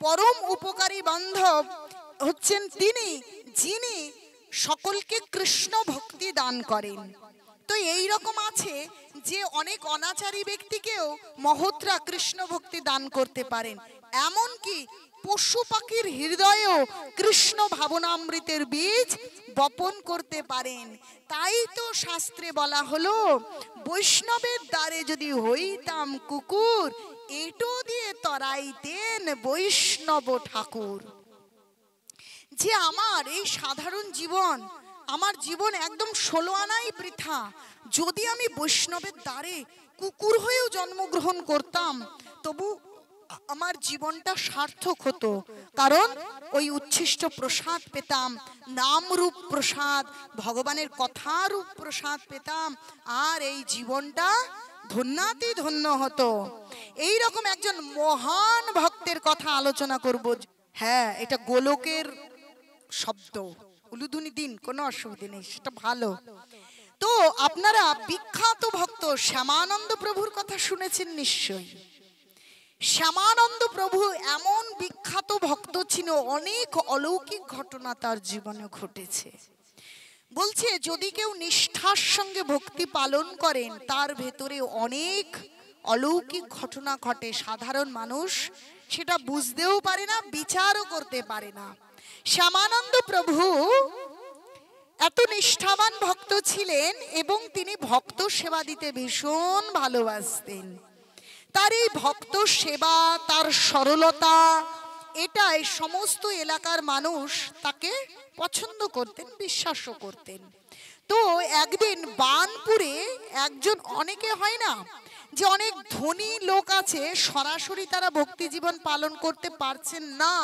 পরম উপকারী বান্ধব হচ্ছেন তিনি, যিনি সকলকে কৃষ্ণ ভক্তি দান করেন। তো এই রকম আছে যে অনেক অনাচারী ব্যক্তিকেও মহৎরা কৃষ্ণ ভক্তি দান করতে পারেন, এমনকি পশু পাখির হৃদয়েও কৃষ্ণ ভাবনামৃতের বীজ বপন করতে পারেন। তাই তো শাস্ত্রে বলা হলো, বৈষ্ণবের দ্বারে যদি হইতাম কুকুর, এটো দিয়ে তরাইতেন বৈষ্ণব ঠাকুর। যে আমার এই সাধারণ জীবন, আমার জীবন একদম 16 আনাই বৃথা। যদি আমি বৈষ্ণবের দ্বারে কুকুর হয়েও জন্মগ্রহণ করতাম, তবু আমার জীবনটা সার্থক হতো, কারণ ওই উচ্ছিষ্ট প্রসাদ পেতাম, নামরূপ প্রসাদ, ভগবানের কথারূপ প্রসাদ পেতাম, আর এই জীবনটা ধন্যাতি ধন্য হতো। এই রকম একজন মহান ভক্তের কথা আলোচনা করব। হ্যাঁ, এটা গোলকের শব্দ, উলুধুনি দিন, কোনো অসুবিধা নেই, সেটা ভালো। তো আপনারা বিখ্যাত ভক্ত শ্যামানন্দ প্রভুর কথা শুনেছেন নিশ্চয়ই। শ্যামানন্দ প্রভু এমন বিখ্যাত ভক্ত ছিল, অনেক অলৌকিক ঘটনা তার জীবনে ঘটেছে। বলছে যদি কেউ নিষ্ঠার সঙ্গে ভক্তি পালন করেন, তার ভেতরে অনেক অলৌকিক ঘটনা ঘটে। সাধারণ মানুষ সেটা বুঝতেও পারে না, বিচারও করতে পারে না। শ্যামানন্দ প্রভু এত নিষ্ঠাবান ভক্ত ছিলেন এবং তিনি ভক্ত সেবা দিতে ভীষণ ভালোবাসতেন। তার এই ভক্ত সেবা, তার সরলতা, এটাই সমস্ত এলাকার মানুষ তাকে পছন্দ করতেন, বিশ্বাসও করতেন। তো একদিন বানপুরে একজন, অনেকে হয় না যে অনেক ধনী লোক আছে, সরাসরি তারা ভক্তি জীবন পালন করতে পারছেন না,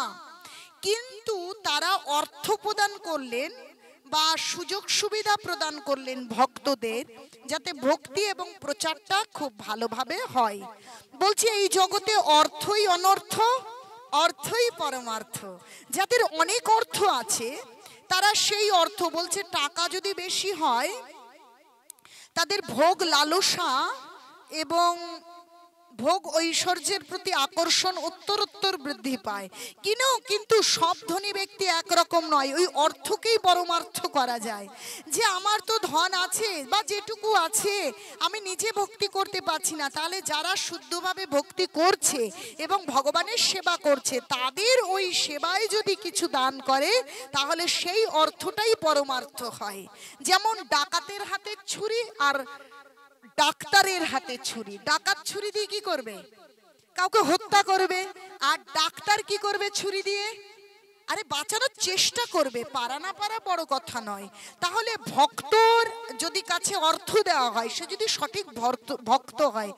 কিন্তু তারা অর্থ প্রদান করলেন বা সুযোগ সুবিধা প্রদান করলেন ভক্তদের, যাতে ভক্তি এবং প্রচারটা খুব ভালোভাবে হয়। বলছি এই জগতে অর্থই অনর্থ, অর্থই পরমার্থ। যাদের অনেক অর্থ আছে তারা সেই অর্থ, বলছে টাকা যদি বেশি হয় তাদের ভোগ লালসা এবং ভোগ ঐশ্বর্যের প্রতি আকর্ষণ উত্তরোত্তর বৃদ্ধি পায়। কিন্তু সব ধনী ব্যক্তি একরকম নয়, ওই অর্থকেই পরমার্থ করা যায়। যে আমার তো ধন আছে বা যেটুকু আছে আমি নিজে ভক্তি করতে পারছি না, তাহলে যারা শুদ্ধভাবে ভক্তি করছে এবং ভগবানের সেবা করছে, তাদের ওই সেবায় যদি কিছু দান করে, তাহলে সেই অর্থটাই পরমার্থ হয়। যেমন ডাকাতের হাতে ছুরি আর ডাক্তারের হাতে ছুরি। ডাকাত ছুরি দিয়ে কি করবে? কাউকে হত্যা করবে। আর ডাক্তার কি করবে ছুরি দিয়ে? আরে বাঁচানোর চেষ্টা করবে, পারা না পারা বড় কথা নয়। তাহলে ভক্তর যদি কাছে অর্থ দেওয়া হয়, সে যদি সঠিক ভক্ত হয়,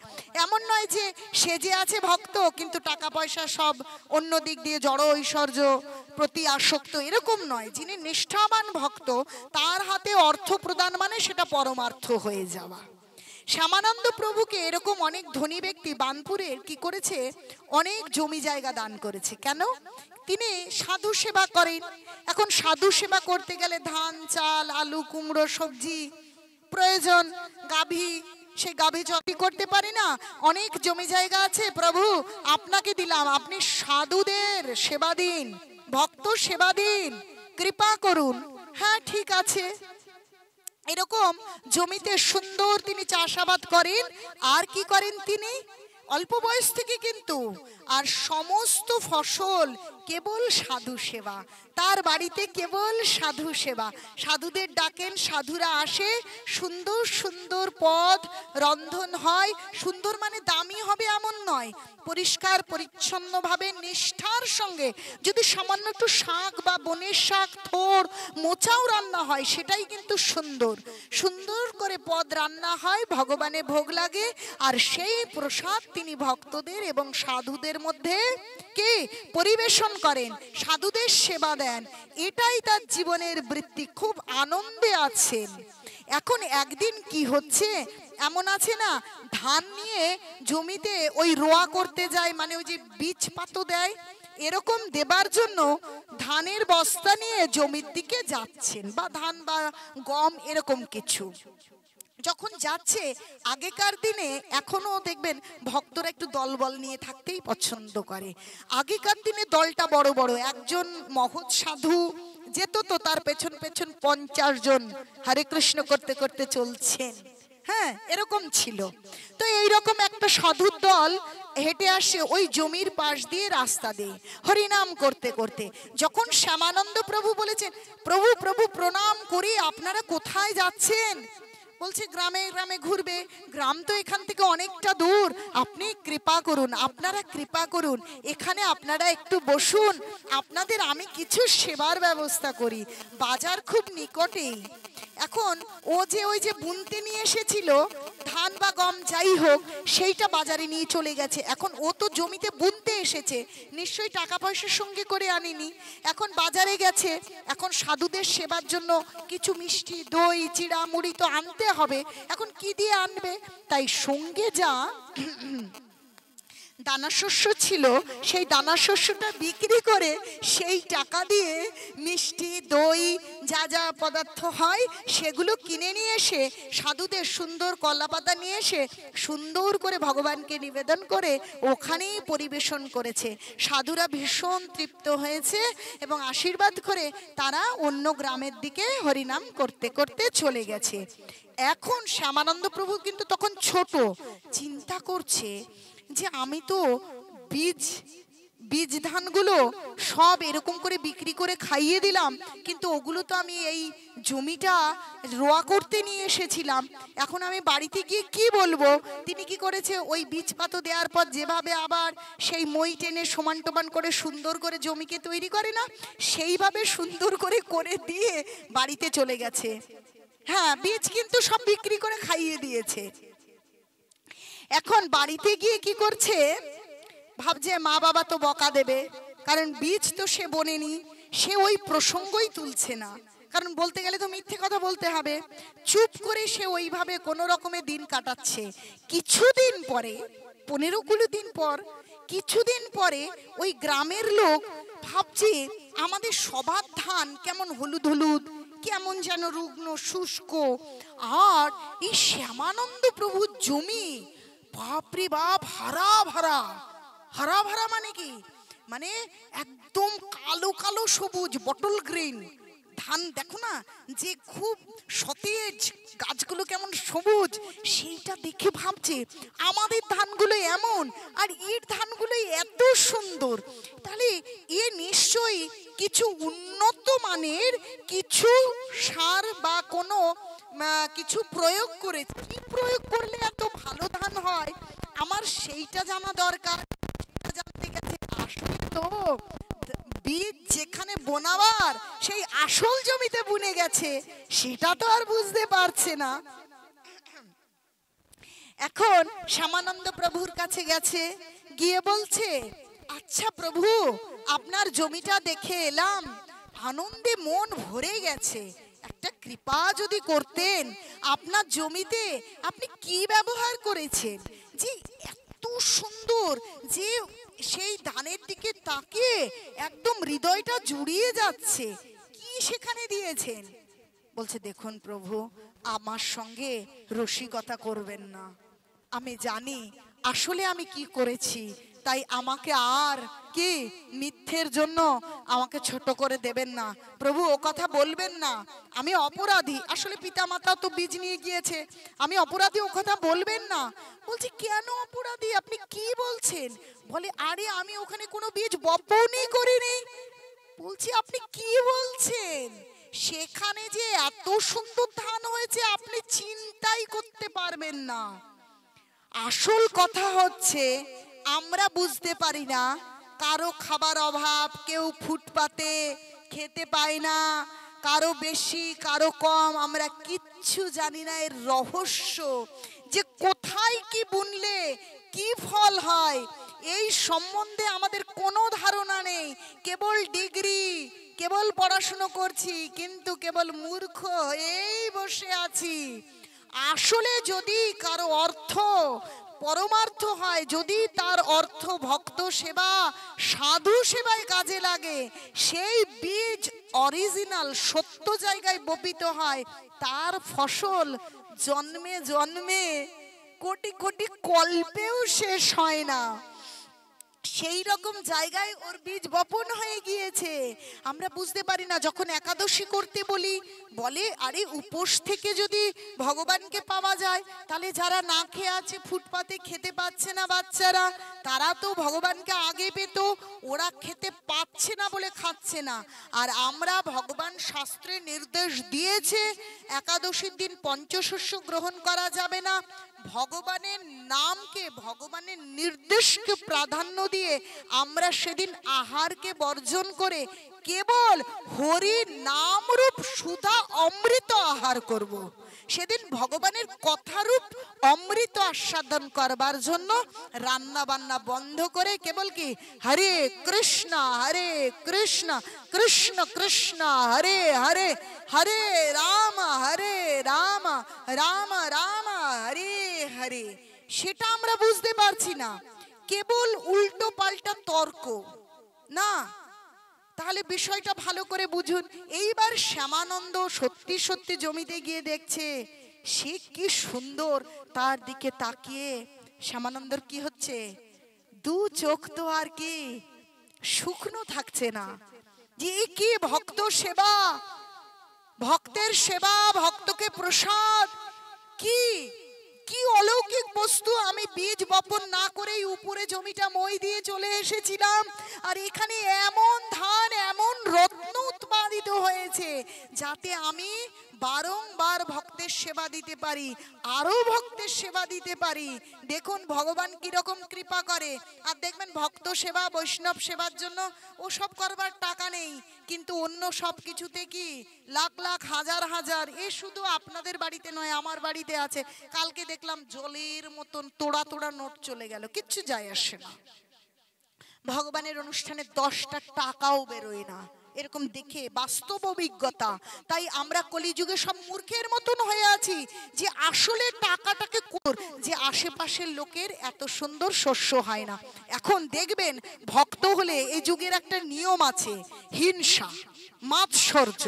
এমন নয় যে সে যে আছে ভক্ত কিন্তু টাকা পয়সা সব অন্য দিক দিয়ে জড় ঐশ্বর্য প্রতি আসক্ত, এরকম নয়। যিনি নিষ্ঠাবান ভক্ত, তার হাতে অর্থ প্রদান মানে সেটা পরমার্থ হয়ে যাওয়া। শ্যামানন্দ প্রভুকে এরকম অনেক ধনী ব্যক্তি বানপুরের কি করেছে, অনেক জমি জায়গা দান করেছে। কেন? তিনি সাধু সেবা করেন। এখন সাধু সেবা করতে গেলে ধান, চাল, আলু, কুমড়ো, সবজি প্রয়োজন। গাভী, সে গাভী চকি করতে পারে না, অনেক জমি জায়গা আছে, প্রভু আপনাকে দিলাম, আপনি সাধুদের সেবা দিন, ভক্ত সেবা দিন, কৃপা করুন। হ্যাঁ ঠিক আছে। এরকম জমিতে সুন্দর তিনি চাষাবাদ করেন। আর কি করেন তিনি? অল্প বয়স থেকে কিন্তু, আর সমস্ত ফসল কেবল সাধু সেবা, তার বাড়িতে কেবল সাধু সেবা। সাধুদের ডাকেন, সাধুরা আসে, সুন্দর সুন্দর পদ রন্ধন হয়। সুন্দর মানে দামি হবে এমন নয়, পরিষ্কার পরিচ্ছন্নভাবে নিষ্ঠার সঙ্গে। যদি সামান্য একটু শাক বা বনের শাক, থোড়, মোচাও রান্না হয়, সেটাই কিন্তু সুন্দর সুন্দর করে পদ রান্না হয়, ভগবানে ভোগ লাগে। আর সেই প্রসাদ তিনি ভক্তদের এবং সাধুদের মধ্যে কে পরিবেশন করেন, সাধুদের সেবা দেন। এটাই তার জীবনের বৃত্তি, খুব আনন্দে আছেন। এখন একদিন কি হচ্ছে, এমন আছে না, ধান নিয়ে জমিতে ওই রোয়া করতে যায়, মানে ওই যে বীজ পাতো দেয়, এরকম দেবার জন্য ধানের বস্তা নিয়ে জমির দিকে যাচ্ছেন, বা ধান বা গম এরকম কিছু। যখন যাচ্ছে, আগেকার দিনে এখনো দেখবেন ভক্তরা একটু দলবল নিয়ে থাকতেই পছন্দ করে। আগেকার দিনে দলটা বড় বড়, একজন মহৎ সাধু যেত তো তার পেছন পেছন 50 জন হরে কৃষ্ণ করতে করতে চলছেন। হ্যাঁ, এরকম ছিল। তো এইরকম একটা সাধুর দল হেঁটে আসে ওই জমির পাশ দিয়ে, রাস্তা দিয়ে হরিনাম করতে করতে। যখন শ্যামানন্দ প্রভু বলেছেন, প্রভু প্রভু প্রণাম করি, আপনারা কোথায় যাচ্ছেন? বলছে গ্রামে গ্রামে ঘুরবে। গ্রাম তো এখান থেকে অনেকটা দূর, আপনি কৃপা করুন, আপনারা কৃপা করুন, এখানে আপনারা একটু বসুন, আপনাদের আমি কিছু সেবার ব্যবস্থা করি, বাজার খুব নিকটেই। এখন ও যে ওই যে বুনতে নিয়ে এসেছিল ধান বা গম যাই হোক, সেইটা বাজারে নিয়ে চলে গেছে। এখন ও তো জমিতে বুনতে এসেছে, নিশ্চয়ই টাকা পয়সার সঙ্গে করে আনিনি, এখন বাজারে গেছে। এখন সাধুদের সেবার জন্য কিছু মিষ্টি, দই, চিড়া, মুড়ি তো আনতে হবে। এখন কি দিয়ে আনবে? তাই সঙ্গে যা দানা শস্য ছিল, সেই দানা শস্যটা বিক্রি করে সেই টাকা দিয়ে মিষ্টি, দই, যা যা পদার্থ হয় সেগুলো কিনে নিয়ে এসে সাধুদের সুন্দর কলাপাতা নিয়ে এসে সুন্দর করে ভগবানকে নিবেদন করে ওখানেই পরিবেশন করেছে। সাধুরা ভীষণ তৃপ্ত হয়েছে এবং আশীর্বাদ করে তারা অন্য গ্রামের দিকে হরিনাম করতে করতে চলে গেছে। এখন শ্যামানন্দ প্রভু কিন্তু তখন ছোট, চিন্তা করছে যে আমি তো বীজ ধানগুলো সব এরকম করে বিক্রি করে খাইয়ে দিলাম, কিন্তু ওগুলো তো আমি এই জমিটা রোয়া করতে নিয়ে এসেছিলাম, এখন আমি বাড়িতে গিয়ে কি বলবো? তিনি কি করেছে, ওই বীজপাত দেওয়ার পর যেভাবে আবার সেই মই টেনে সমান টমান করে সুন্দর করে জমিকে তৈরি করে না, সেইভাবে সুন্দর করে করে দিয়ে বাড়িতে চলে গেছে। হ্যাঁ, বীজ কিন্তু সব বিক্রি করে খাইয়ে দিয়েছে। এখন বাড়িতে গিয়ে কি করছে, ভাবছে মা বাবা তো বকা দেবে, কারণ বীজ তো সে বোনেনি, সে ওই প্রসঙ্গই তুলছে না, কারণ বলতে গেলে তো মিথ্যে কথা বলতে হবে। চুপ করে সে ওইভাবে কোনো রকমে দিন কাটাচ্ছে। কিছুদিন পরে, 15 দিন পর, কিছুদিন পরে ওই গ্রামের লোক ভাবছে আমাদের সবার ধান কেমন হলুদ হলুদ, কেমন যেন রুগ্ন শুষ্ক, আর এই শ্যামানন্দ প্রভুর জমি বাপরে বাপ হারা ভরা। হারা ভরা মানে কি? মানে একদম কালো কালো সবুজ, বটল গ্রিন ধান। দেখো না যে খুব সতেজ, গাছগুলো কেমন সবুজ, সেইটা দেখে ভাবছে আমাদের ধানগুলো এমন, আর এর ধানগুলো এত সুন্দর, তাহলে এ নিশ্চয়ই কিছু উন্নত মানের কিছু সার বা কোনো কিছু প্রয়োগ করে। কি প্রয়োগ করলে এত ভালো ধান হয় আমার সেইটা জানা দরকার। জানতে গেছে, আসলে তো বীজ যেখানে বোনাবার সেই আসল জমিতে বুনে গেছে, সেটা তো আর বুঝতে পারছে না। এখন শ্যামানন্দ প্রভুর কাছে গেছে, গিয়ে বলছে, আচ্ছা প্রভু, আপনার জমিটা দেখে এলাম, আনন্দে মন ভরে গেছে, একটা কৃপা যদি করতেন, আপনার জমিতে আপনি কি ব্যবহার করেছেন যে এত সুন্দর, যে সেই ধানের দিকে তাকিয়ে একদম হৃদয়টা জুড়িয়ে যাচ্ছে, কি সেখানে দিয়েছেন? বলছে, দেখুন প্রভু, আমার সঙ্গে রসিকতা করবেন না, আমি জানি আসলে আমি কি করেছি, তাই আমাকে আর কি মিথ্যের জন্য আমাকে ছোট করে দেবেন না প্রভু, ও কথা বলবেন না, আমি অপরাধী, আসলে পিতামাতা তো বীজ নিয়ে গিয়েছে, আমি অপরাধী, ও কথা বলবেন না। বলছি, কেন অপরাধী, আপনি কি বলছেন? বলে, আরে আমি ওখানে কোনো বীজ বপনই করিনি। বলছি, আপনি কি বলছেন? সেখানে যে এত সুন্দর ধান হয়েছে আপনি চিন্তাই করতে পারবেন না। আসল কথা হচ্ছে আমরা বুঝতে পারি না, কারো খাবার অভাব, কেউ ফুটপাতে খেতে পায় না, কারো বেশি কারো কম, আমরা কিচ্ছু জানি না এর রহস্য, যে কোথায় কি বুনলে কি ফল হয় এই সম্বন্ধে আমাদের কোনো ধারণা নেই। কেবল ডিগ্রি, কেবল পড়াশুনো করছি, কিন্তু কেবল মূর্খ এই বসে আছি। আসলে যদি কারো অর্থ পরমার্থ হয়, যদি তার অর্থ ভক্ত সেবা, সাধু সেবায় কাজে লাগে, সেই বীজ অরিজিনাল সত্য জায়গায় বপিত হয়, তার ফসল জন্মে জন্মে কোটি কোটি কল্পেও শেষ হয় না। সেই রকম জায়গায় ওর বীজ বপন হয়ে গিয়েছে। আমরা বুঝতে পারি না, যখন একাদশী করতে বলি বলে আরে উপোস থেকে যদি ভগবানকে পাওয়া যায়, তাহলে যারা না খেয়ে আছে ফুটপাতে খেতে পাচ্ছে না বাচ্চারা, তারা তো ভগবানকে আগে পেত, ওরা খেতে পাচ্ছে না বলে খাচ্ছে না। আর আমরা, ভগবান শাস্ত্রে নির্দেশ দিয়েছে একাদশীর দিন পঞ্চশস্য গ্রহণ করা যাবে না, ভগবানের নামকে, ভগবানের নির্দেশকে প্রাধান্য দিয়ে আমরা সেদিন আহারকে বর্জন করে কেবল হরি নাম রূপ সুধা অমৃত আহার করব। সেদিন ভগবানের কথারূপ অমৃত আস্বাদন করবার জন্য রান্না বান্না বন্ধ করে কেবল কি হরে কৃষ্ণ কৃষ্ণ কৃষ্ণ হরে হরে, হরে রাম রাম রাম হরে হরে, সেটা আমরা বুঝতে পারছি না, কেবল উল্টো পাল্টা তর্ক না। তাহলে বিষয়টা ভালো করে বুঝুন। এইবার শ্যামানন্দ সত্যি সত্যি জমিতে গিয়ে দেখছে সে কি সুন্দর, তার দিকে তাকিয়ে শ্যামানন্দর কি হচ্ছে, দু চোখ তো আর কি শুকনো থাকছে না, যে কি ভক্ত সেবা, ভক্তের সেবা, ভক্তকে প্রসাদ, কি কি অলৌকিক বস্তু। আমি বীজ বপন না করেই উপরে জমিটা মই দিয়ে চলে এসেছিলাম, আর এখানে এমন ধান, এমন রত্ন উৎপাদিত হয়েছে যাতে আমি বারংবার ভক্তের সেবা দিতে পারি, আরো ভক্তের সেবা দিতে পারি। দেখুন ভগবান কিরকম কৃপা করে। আর দেখবেন ভক্ত সেবা, বৈষ্ণব সেবার জন্য ওসব করবার টাকা নেই, কিন্তু অন্য সব কিছুতে কি লাখ লাখ হাজার হাজার। এ শুধু আপনাদের বাড়িতে নয়, আমার বাড়িতে আছে। কালকে দেখলাম জলের মতন তোড়া তোড়া নোট চলে গেল, কিচ্ছু যায় আসে না। ভগবানের অনুষ্ঠানে 10টা টাকাও বেরোয় না, এরকম দেখে বাস্তব অভিজ্ঞতা। তাই আমরা কলিযুগে সব মূর্খের মতন হয়ে আছি, যে আসলে টাকাটাকে যে আশেপাশের লোকের এত সুন্দর শস্য হয় না। এখন দেখবেন ভক্ত হলে এই যুগের একটা নিয়ম আছে, হিংসা মাৎসর্য।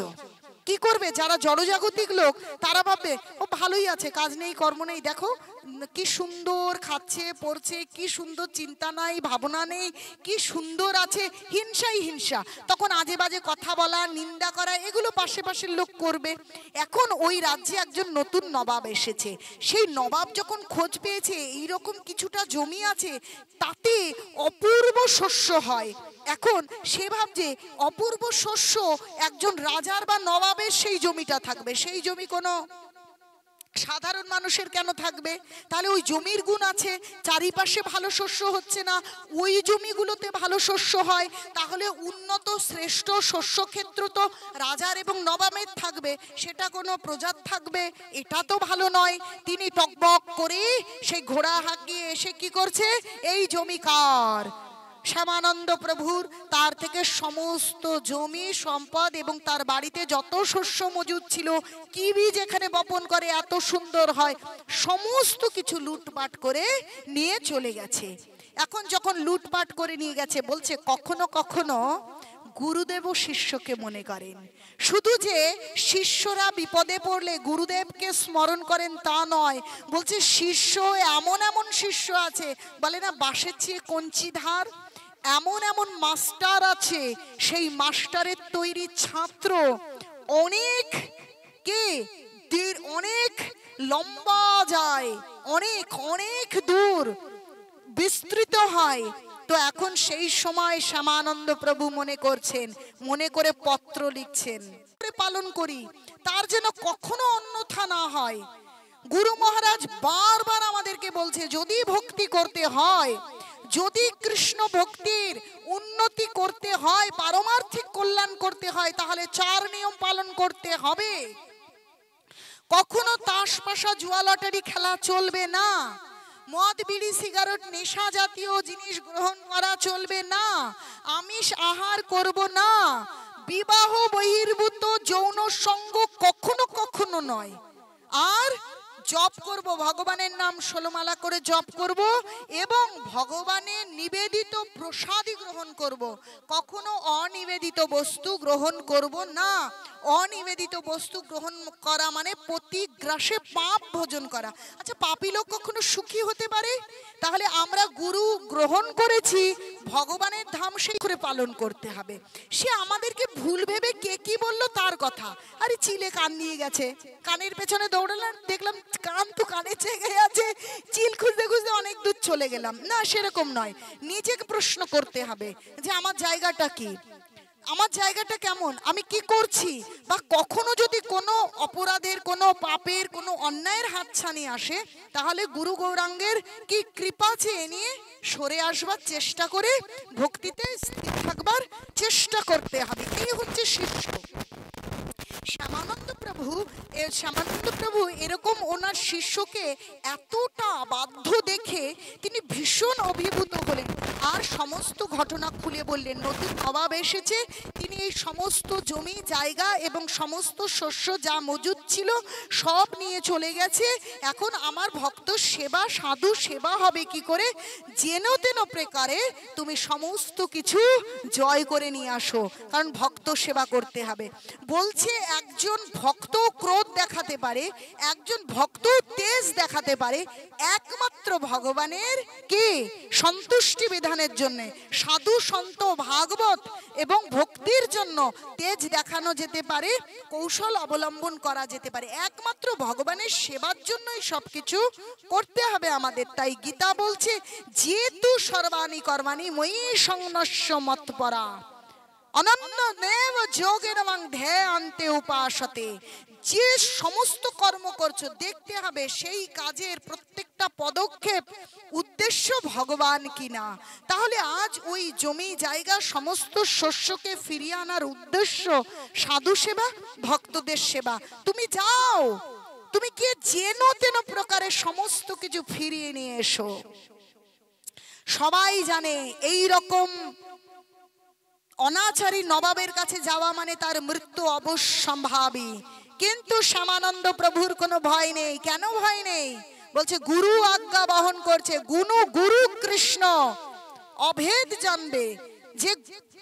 কি করবে যারা জড়জাগতিক লোক, তারা ভাববে ও ভালোই আছে, কাজ নেই কর্ম নেই, দেখো কি সুন্দর খাচ্ছে পড়ছে, কি সুন্দর চিন্তা নাই ভাবনা নেই, কি সুন্দর আছে। হিংসাই হিংসা, তখন আজে বাজে কথা বলা, নিন্দা করা, এগুলো পাশের লোক করবে। এখন ওই রাজ্যে একজন নতুন নবাব এসেছে, সেই নবাব যখন খোঁজ পেয়েছে এইরকম কিছুটা জমি আছে, তাতে অপূর্ব শস্য হয়। এখন সে ভাবছে অপূর্ব শস্য একজন রাজার বা নবাবের সেই জমিটা থাকবে, সেই জমি কোনো সাধারণ মানুষের কেন থাকবে? তাহলে ওই জমির গুণ আছে, চারিপাশে ভালো শস্য হচ্ছে না, ওই জমিগুলোতে ভালো শস্য হয়, তাহলে উন্নত শ্রেষ্ঠ শস্য ক্ষেত্র তো রাজার এবং নবাবের থাকবে, সেটা কোনো প্রজার থাকবে? এটা তো ভালো নয়। তিনি টকবক করে সেই ঘোড়া হাঁকিয়ে এসে কি করছে, এই জমি কার? শ্যামানন্দ প্রভুর। তার থেকে সমস্ত জমি সম্পদ এবং তার বাড়িতে যত শস্য মজুদ ছিল, কি বীজ এখানে বপন করে এত সুন্দর হয়, সমস্ত কিছু লুটপাট করে নিয়ে চলে গেছে। এখন যখন লুটপাট করে নিয়ে গেছে, বলছে কখনো কখনো গুরুদেব শিষ্যকে মনে করেন। শুধু যে শিষ্যরা বিপদে পড়লে গুরুদেবকে স্মরণ করেন তা নয়, বলছে শিষ্য এমন এমন শিষ্য আছে, বলে না বাঁশের চেয়ে কঞ্চি ধার, এমন এমন মাস্টার আছে, সেই মাস্টারের তৈরি ছাত্র অনেক অনেক লম্বা যায়, অনেক অনেক দূর বিস্তৃত হয়। তো এখন সেই সময় শ্যামানন্দ প্রভু মনে করছেন, মনে করে পত্র লিখছেন, পালন করি, তার যেন কখনো অন্যথা না হয়। গুরু মহারাজ বারবার আমাদেরকে বলছে, যদি ভক্তি করতে হয়, যদি কৃষ্ণ ভক্তির উন্নতি করতে হয়, পারমার্থিক কল্যাণ করতে হয়, তাহলে 4 নিয়ম পালন করতে হবে। কখনো তাস পাশা জুয়া লটারি খেলা চলবে না, মদ বিড়ি সিগারেট নেশা জাতীয় জিনিস গ্রহণ করা চলবে না, আমিষ আহার করব না, বিবাহ বহির্ভূত যৌন সঙ্গ কখনো কখনো নয়, আর জপ করব, ভগবানের নাম 16 মালা করে জপ করব এবং ভগবানের নিবেদিত প্রসাদই গ্রহণ করব। কখনো অনিবেদিত বস্তু গ্রহণ করব না। অনিবেদিত বস্তু গ্রহণ করা মানে প্রতি গ্রাসে পাপ ভোজন করা। আচ্ছা, পাপী লোক কখনো সুখী হতে পারে? তাহলে আমরা গুরু গ্রহণ করেছি, ভগবানের ধাম সেই করে পালন করতে হবে। সে আমাদেরকে ভুল ভেবে কে কি বললো তার কথা, আরে চিলে কান নিয়ে গেছে, কানের পেছনে দৌড়ালাম, দেখলাম কান তো কানের জায়গায় আছে, চিল খুঁজতে খুঁজতে অনেক দূর চলে গেলাম। না, সেরকম নয়। নিজেকে প্রশ্ন করতে হবে যে আমার জায়গাটা কি, আমার জায়গাটা কেমন, আমি কি করছি। বা কখনো যদি কোনো অপরাধের, কোনো পাপের, কোনো অন্যায়ের হাতছানি আসে, তাহলে গুরু গৌরাঙ্গের কি কৃপা চেয়ে নিয়ে সরে আসবার চেষ্টা করে ভক্তিতে স্থির থাকবার চেষ্টা করতে হবে। এই হচ্ছে শিষ্য। শ্যামানন্দ প্রভু এরকম ওনার শিষ্যকে এতটা বাধ্য দেখে তিনি ভীষণ অভিভূত হলেন আর সমস্ত ঘটনা খুলে বললেন। নতুন নবাব এসেছে, তিনি এই সমস্ত জমি জায়গা এবং সমস্ত শস্য যা মজুদ ছিল সব নিয়ে চলে গেছে। এখন আমার ভক্ত সেবা, সাধু সেবা হবে কি করে? যেন তেন প্রকারে তুমি সমস্ত কিছু জয় করে নিয়ে আসো, কারণ ভক্ত সেবা করতে হবে। বলছে একজন ভক্ত ক্রোধ দেখাতে পারে, একজন ভক্ত তেজ দেখাতে পারে, একমাত্র ভগবানের কি সন্তুষ্টি বিধানের জন্য, সাধু সন্ত ভাগবত এবং ভক্তির জন্য তেজ দেখানো যেতে পারে, কৌশল অবলম্বন করা যেতে পারে। একমাত্র ভগবানের সেবার জন্যই সবকিছু করতে হবে আমাদের। তাই গীতা বলছে, যেতু সর্বাণি কর্মাণি ময়ি সংনস্য মৎপরা অনন্য দেব যোগের মাং ধ্যান্তে উপাসতে। যে সমস্ত কর্ম করছো দেখতে হবে সেই কাজের প্রত্যেকটা পদক্ষেপ উদ্দেশ্য ভগবান কিনা। তাহলে আজ ওই জমি জায়গা সমস্ত শস্যকে ফিরিয়ে আনার উদ্দেশ্য সাধু সেবা, ভক্তদের সেবা। তুমি যাও, তুমি কি যেন তেন প্রকারে সমস্ত কিছু ফিরিয়ে নিয়ে এসো। সবাই জানে এই রকম অনাচারী নবাবের কাছে যাওয়া মানে তার মৃত্যু অবশ্যম্ভাবী। কিন্তু শ্যামানন্দ প্রভুর কোনো ভয় নেই। কেন ভয় নেই? বলছে গুরু আজ্ঞা বহন করছে। গুরু কৃষ্ণ অভেদ জানবে যে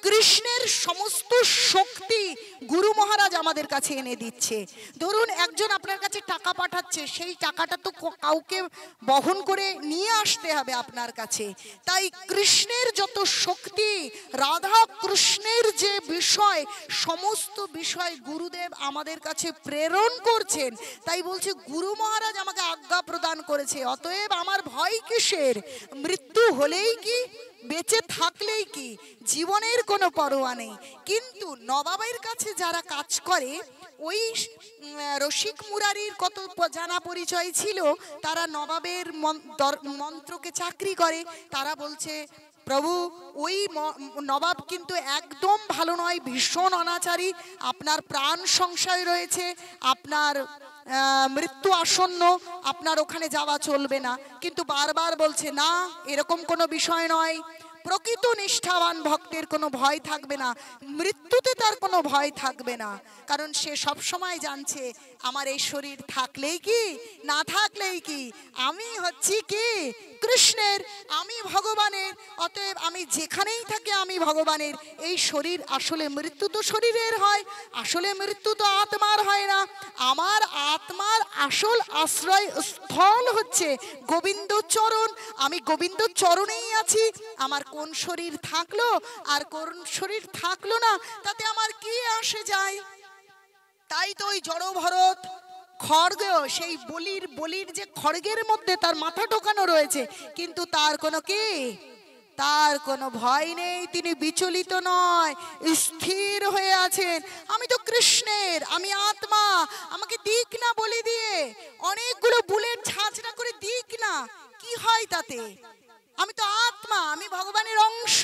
কৃষ্ণের সমস্ত শক্তি গুরু মহারাজ আমাদের কাছে এনে দিচ্ছে। ধরুন একজন আপনার কাছে টাকা পাঠাচ্ছে, সেই টাকাটা তো কাউকে বহন করে নিয়ে আসতে হবে আপনার কাছে। তাই কৃষ্ণের যত শক্তি, রাধা কৃষ্ণের যে বিষয়, সমস্ত বিষয় গুরুদেব আমাদের কাছে প্রেরণ করছেন। তাই বলছে গুরু মহারাজ আমাকে আজ্ঞা প্রদান করেছে, অতএব আমার ভয় কিসের? মৃত্যু হলেই কি, বেঁচে থাকলেই কি, জীবনের কোনো পরোয়া নেই। কিন্তু নবাবের কাছে যারা কাজ করে, ওই রসিক মুরারির কত জানা পরিচয় ছিল, তারা নবাবের মন্ত্রকে চাকরি করে। তারা বলছে প্রভু ওই নবাব কিন্তু একদম ভালো নয়, ভীষণ অনাচারী, আপনার প্রাণ সংশয় রয়েছে, আপনার মৃত্যু আসন্ন, আপনার ওখানে যাওয়া চলবে না। কিন্তু বারবার বলছে না, এরকম কোনো বিষয় নয়। প্রকৃত নিষ্ঠাবান ভক্তের কোনো ভয় থাকবে না, মৃত্যুতে তার কোনো ভয় থাকবে না, কারণ সে সব সময় জানছে আমার এই শরীর থাকলেই কি না থাকলেই কি, আমি হচ্ছি কি কৃষ্ণের, আমি ভগবানের। অতএব আমি যেখানেই থাকি আমি ভগবানের। এই শরীর আসলে মৃত্যু তো শরীরের হয়, আসলে মৃত্যু তো আত্মার হয় না। আমার আত্মার আসল আশ্রয় স্থল হচ্ছে গোবিন্দ চরণ। আমি গোবিন্দ চরণেই আছি। আমার কোন শরীর থাকলো আর কোন শরীর থাকলো না তাতে আমার কি আসে যায়? তাই তো ওই জড় ভরত খড়গ, সেই বলির যে খড়গের মধ্যে তার মাথা ঢোকানো রয়েছে, কিন্তু তার কোনো কি, তার কোনো ভয় নেই, তিনি বিচলিত নয়, স্থির হয়ে আছেন। আমি তো কৃষ্ণের, আমি আত্মা, আমাকে দিক না বলি দিয়ে, অনেকগুলো বুলেট ঝাঁঝরা করে দিক না, কি হয় তাতে? আমি তো আত্মা, আমি ভগবানের অংশ,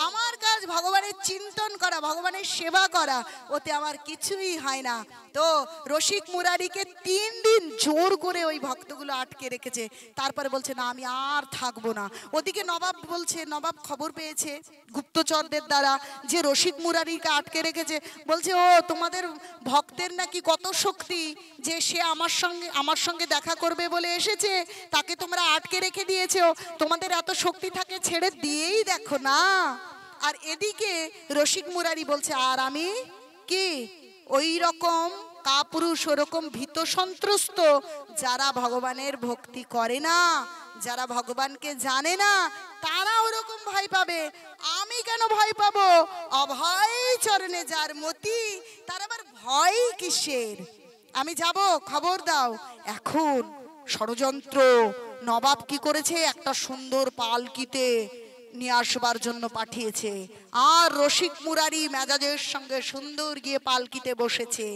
আমার কাজ ভগবানের চিন্তন করা, ভগবানের সেবা করা, ওতে আমার কিছুই হয় না। তো রসিক মুরারিকে 3 দিন জোর করে ওই ভক্তগুলো আটকে রেখেছে। তারপরে বলছে না আমি আর থাকবো না। ওদিকে নবাব বলছে, নবাব খবর পেয়েছে গুপ্তচরদের দ্বারা যে রসিক মুরারিকে আটকে রেখেছে। বলছে ও তোমাদের ভক্তের নাকি কত শক্তি, যে সে আমার সঙ্গে দেখা করবে বলে এসেছে, তাকে তোমরা আটকে রেখে দিয়েছো। তোমাদের এত শক্তি থাকে ছেড়ে দিয়েই দেখো না। আর এদিকে রসিক মুরারি বলছে আর আমি কি ওই রকম কাপুরুষ, ওরকম ভীত সন্ত্রস্ত যারা ভগবানের ভক্তি করে না, যারা ভগবানকে জানে না, তারা ওরকম ভয় পাবে, আমি কেন ভয় পাবো? অভয় চরণে যার মতি, তার আবার ভয় কিসের? আমি যাব, খবর দাও। এখন ষড়যন্ত্র, নবাব কি করেছে, একটা সুন্দর পালকিতে নিয়ে আসবার জন্য পাঠিয়েছে। আর রসিক মুরারি মেজাজের সঙ্গে সুন্দর গিয়ে পালকিতে বসেছে।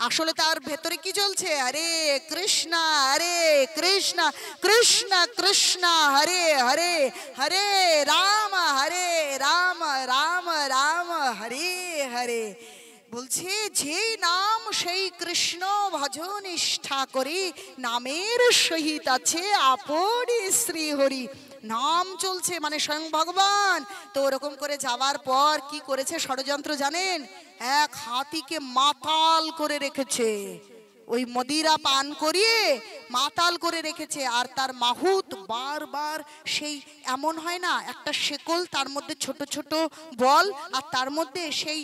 আসলে তার ভেতরে কি চলছে? হরে কৃষ্ণ হরে কৃষ্ণ কৃষ্ণ কৃষ্ণ হরে হরে, হরে রাম রাম রাম হরে হরে। বলছে যে নাম সেই কৃষ্ণ ভজ নিষ্ঠা করি, নামের সহিত আছে আপনি শ্রী হরি। নাম চলছে মানে স্বয়ং ভগবান। তো ওরকম করে যাওয়ার পর কি করেছে ষড়যন্ত্র জানেন? এক হাতিকে মাতাল করে রেখেছে, ওই মদিরা পান করিয়ে মাতাল করে রেখেছে। আর তার মাহুত বারবার সেই এমন হয় না, একটা শেকল, তার মধ্যে ছোট ছোট বল, আর তার মধ্যে সেই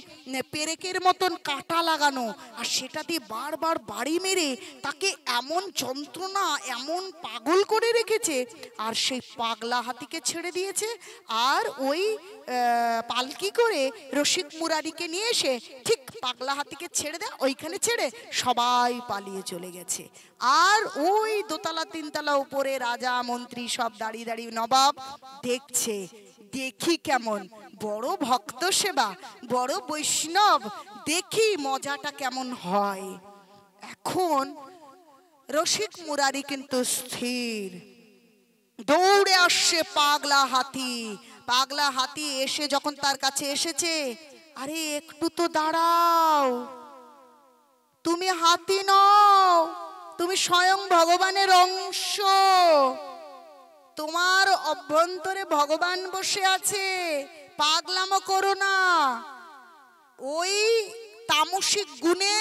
পেরেকের মতন কাঁটা লাগানো, আর সেটা দিয়ে বারবার বাড়ি মেরে তাকে এমন যন্ত্রণা, এমন পাগল করে রেখেছে। আর সেই পাগলা হাতিকে ছেড়ে দিয়েছে। আর ওই পালকি করে রসিক মুরারিকে নিয়ে এসে ঠিক পাগলা হাতিকে ছেড়ে দেয়, ওইখানে ছেড়ে সবাই পালিয়ে চলে গেছে। আর ওই দোতলা তিনতলা উপরে রাজা মন্ত্রী সব দাঁড়িয়ে দাঁড়িয়ে নবাব দেখছে। দেখি কেমন বড় ভক্ত সেবা, বড় বৈষ্ণব, দেখি মজাটা কেমন হয়। এখন রসিক মুরারি কিন্তু স্থির, দৌড়ে আসছে পাগলা হাতি। পাগলা হাতি এসে যখন তার কাছে এসেছে, আরে একটু তো দাঁড়াও, তুমি হাতি নও, তুমি স্বয়ং ভগবানের অংশ, তোমার অভ্যন্তরে ভগবান বসে আছে, পাগলামো করো না। ওই তামসিক গুণে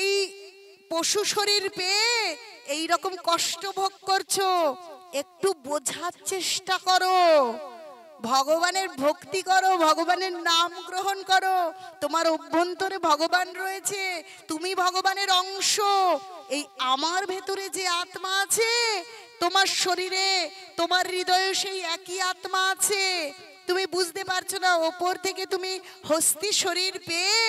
এই পশু শরীর পেয়ে এই রকম কষ্ট ভোগ করছো, একটু বোঝার চেষ্টা করো, ভগবানের ভক্তি করো, ভগবানের নাম গ্রহণ করো, তোমার অভ্যন্তরে ভগবান রয়েছে, তুমি ভগবানের অংশ। এই আমার ভেতরে যে আত্মা আছে, তোমার শরীরে, তোমার হৃদয়ে সেই একই আত্মা আছে। তুমি বুঝতে পারছো না, ওপর থেকে তুমি হস্তি শরীর পেয়ে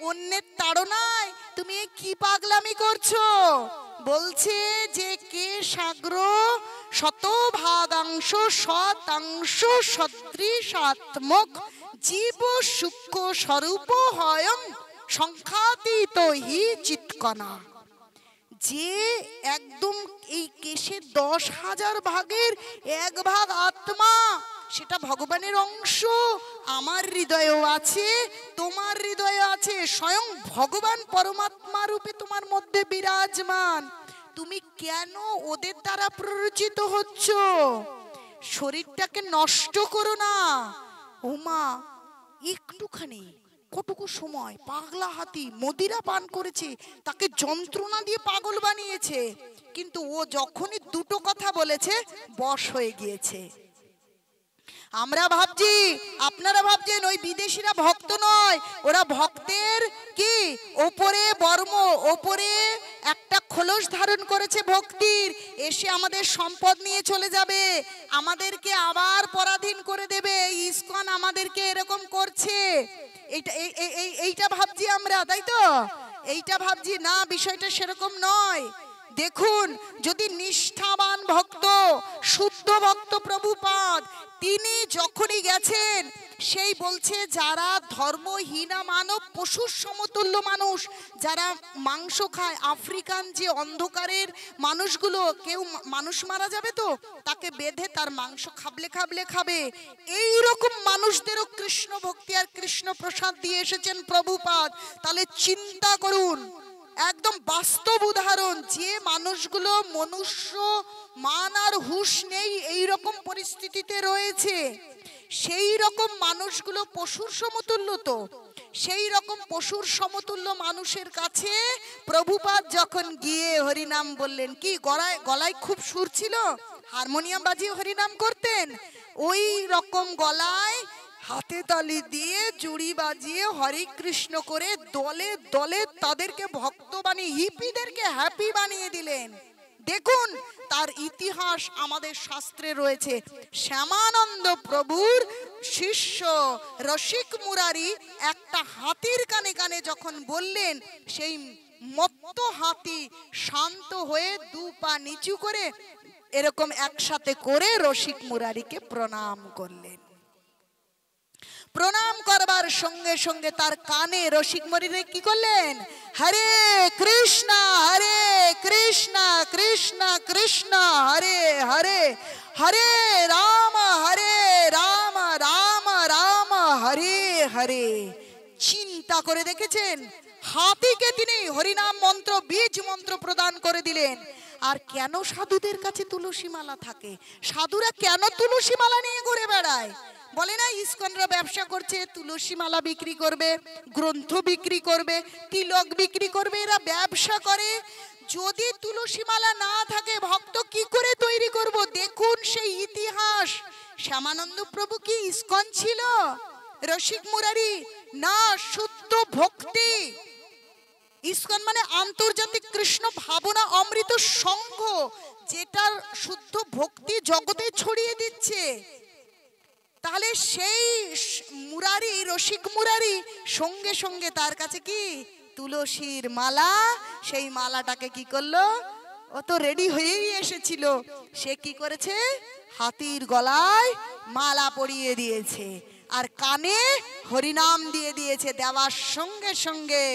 অন্যের তাড়নায় তুমি কি পাগলামি করছো। বলছে যে কে সাগ্র শতভাগাংশ শতাংশ সদৃশাত্মক জীব সূক্ষ্ম স্বরূপ হয়ং সংখ্যাতীত হি চিৎকণা। যে একদম এই কেশের 10,000 ভাগের 1 ভাগ আত্মা, সেটা ভগবানের অংশ, আমার হৃদয়েও আছে, তোমার হৃদয়ে আছে, স্বয়ং ভগবান পরমাত্মা রূপে তোমার মধ্যে বিরাজমান। তুমি কেন ওদের দ্বারা প্ররোচিত হচ্ছ? শরীরটাকে নষ্ট করো না। ওমা একটুখানি কটুকু সময় পাগলা হাতি মদিরা পান করেছে, তাকে যন্ত্রণা দিয়ে পাগল বানিয়েছে, কিন্তু ও যখনই দুটো কথা বলেছে বশ হয়ে গিয়েছে। আমরা ভাবছি, আপনারা ভাবছেন ওই বিদেশিরা ভক্ত নয়, ওরা ভক্তের কি ওপরে বর্ম, ওপরে একটা খোলস ধারণ করেছে ভক্তির, এসে আমাদের সম্পদ নিয়ে চলে যাবে, আমাদেরকে আবার পরাধীন করে দেবে। ইসকন আমাদেরকে এরকম করছে, এইটা ভাবছি আমরা, তাই তো? এইটা ভাবছি না, বিষয়টা সেরকম নয়। দেখুন, যদি নিষ্ঠাবান ভক্ত, শুদ্ধ ভক্ত প্রভুপাদ, তিনি যখনই গেছেন সেই বলছে যারা ধর্মহীনা মানব, পশুর সমতুল্য মানুষ, যারা মাংস খায়, আফ্রিকান যে অন্ধকারের মানুষগুলো, কেউ মানুষ মারা যাবে তো তাকে বেঁধে তার মাংস খাবলে খাবলে খাবে, এই রকম মানুষদেরও কৃষ্ণ ভক্তি আর কৃষ্ণ প্রসাদ দিয়ে এসেছেন প্রভুপাদ। তাহলে চিন্তা করুন, একদম বাস্তব উদাহরণ, যে মানুষগুলো মনুষ্য মান আর হুঁশ নেই এই রকম পরিস্থিতিতে রয়েছে, সেই রকম মানুষগুলো পশুর সমতুল্য। তো সেই রকম পশুর সমতুল্য মানুষের কাছে প্রভুপাদ যখন গিয়ে হরিনাম বললেন, কি গলায় খুব সুর ছিল, হারমোনিয়াম বাজিয়ে হরিনাম করতেন, ওই রকম গলায় হাতে তালি দিয়ে জুড়ি বাজিয়ে হরে কৃষ্ণ করে দলে দলে তাদেরকে ভক্ত বানিয়ে, হিপিদেরকে হ্যাপি বানিয়ে দিলেন। দেখুন তার ইতিহাস আমাদের শাস্ত্রে রয়েছে। শ্যামানন্দ প্রভুর শিষ্য রসিক মুরারি একটা হাতির কানে কানে যখন বললেন, সেই মত্ত হাতি শান্ত হয়ে দু পা নিচু করে এরকম একসাথে করে রসিক মুরারিকে প্রণাম করলেন। প্রণাম করবার সঙ্গে সঙ্গে তার কানে রসিক মুরারি কি করলেন, হরে কৃষ্ণ কৃষ্ণ কৃষ্ণ হরে হরে, হরে রাম রাম রাম হরে হরে। চিন্তা করে দেখেছেন, হাতিকে তিনি হরিনাম মন্ত্র, বীজ মন্ত্র প্রদান করে দিলেন। আর কেন সাধুদের কাছে তুলসী মালা থাকে? সাধুরা কেন তুলসী মালা নিয়ে ঘুরে বেড়ায়? বলে না ইসকনরা ব্যবসা করছে, তুলসী মালা বিক্রি করবে, গ্রন্থ বিক্রি করবে, তিলক বিক্রি করবে, এরা ব্যবসা করে। যদি তুলসী মালা না থাকে ভক্ত কি করে তৈরি করব? দেখুন সেই ইতিহাস। শ্যামানন্দ প্রভু কি ইসকন ছিল? রসিক মুরারি না, শুদ্ধ ভক্তি। ইসকন মানে আন্তর্জাতিক কৃষ্ণ ভাবনা অমৃত সংঘ, যেটার শুদ্ধ ভক্তি জগতে ছড়িয়ে দিচ্ছে। তাহলে সেই মুরারি, রসিক মুরারি সঙ্গে সঙ্গে তার কাছে কি তুলসীর মালা, সেই মালাটাকে কি করলো, ও তো রেডি হয়েই এসেছিল, সে কি করেছে, হাতির গলায় মালা পরিয়ে দিয়েছে আর কানে হরিনাম দিয়ে দিয়েছে। দেওয়ার সঙ্গে সঙ্গে